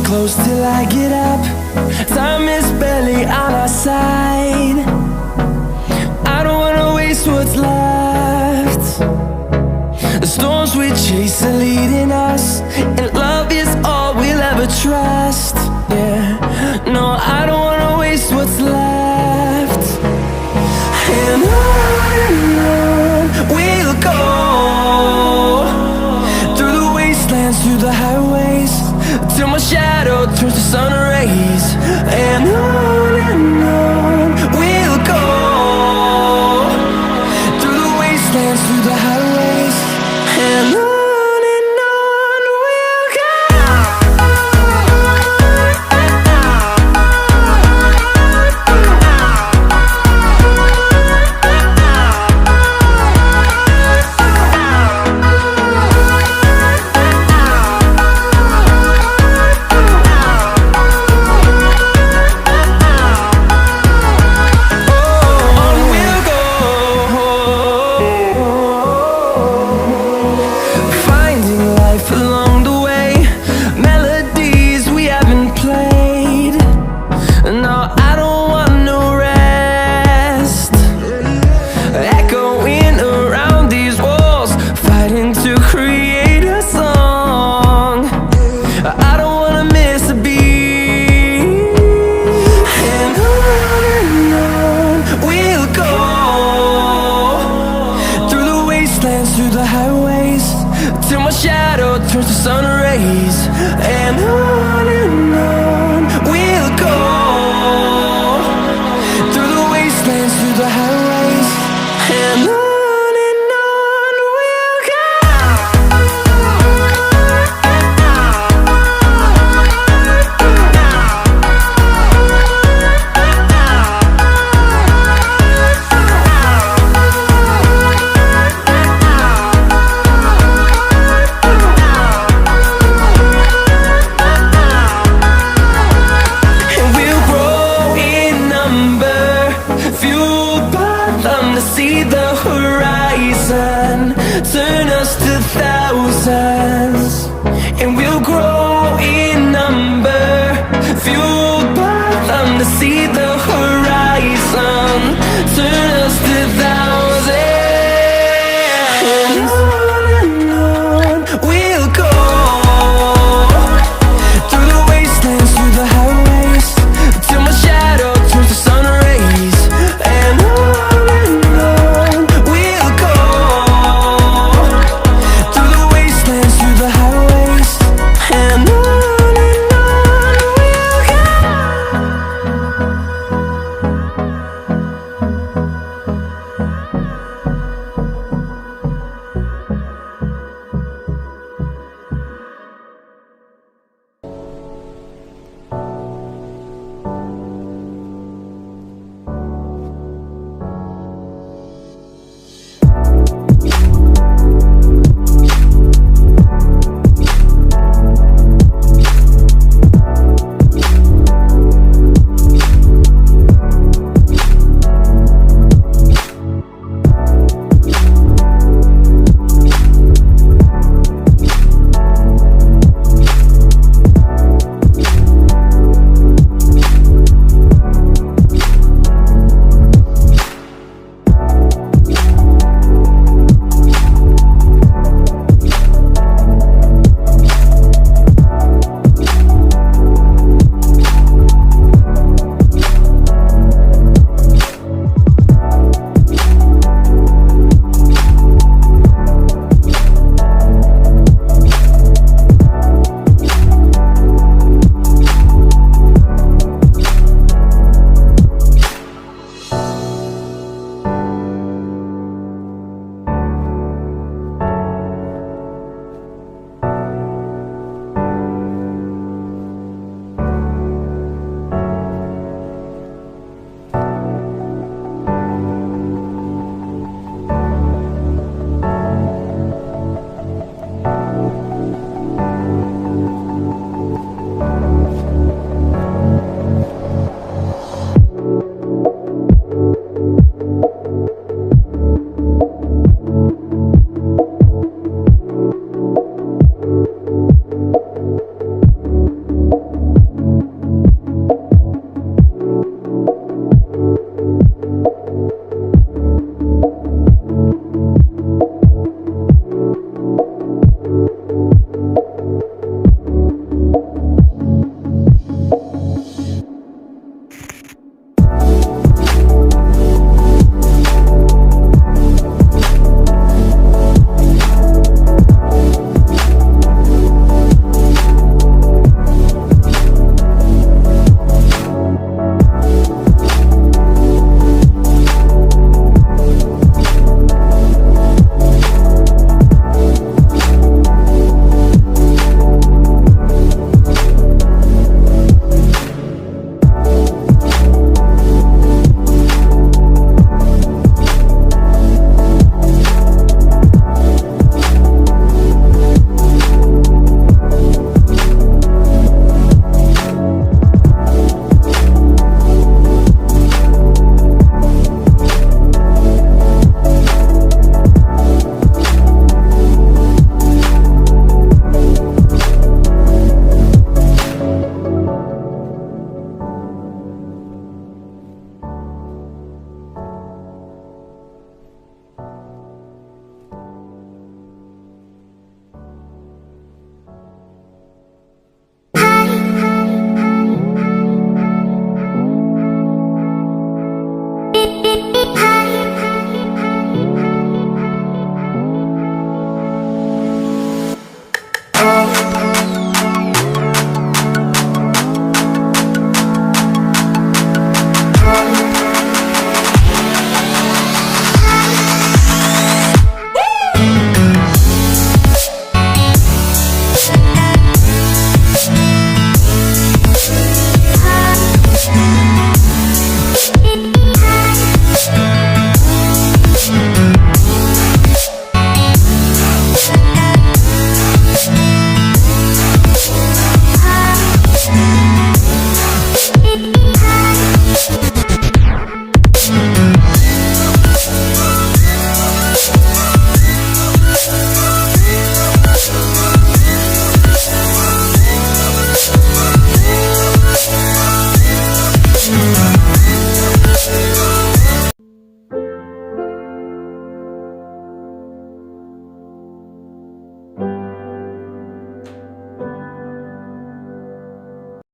Close till I get up. Time is barely on our side. I don't wanna waste what's left. The storms we chase are leading us, and love is all we'll ever trust. Yeah, no, I don't wanna waste what's left. And on we'll go, through the wastelands, through the highways, till my shadow turns to sun rays. And on we'll go, through the wastelands, through the highways, and on we'll go. Through the highways, till my shadow turns to sun rays. And on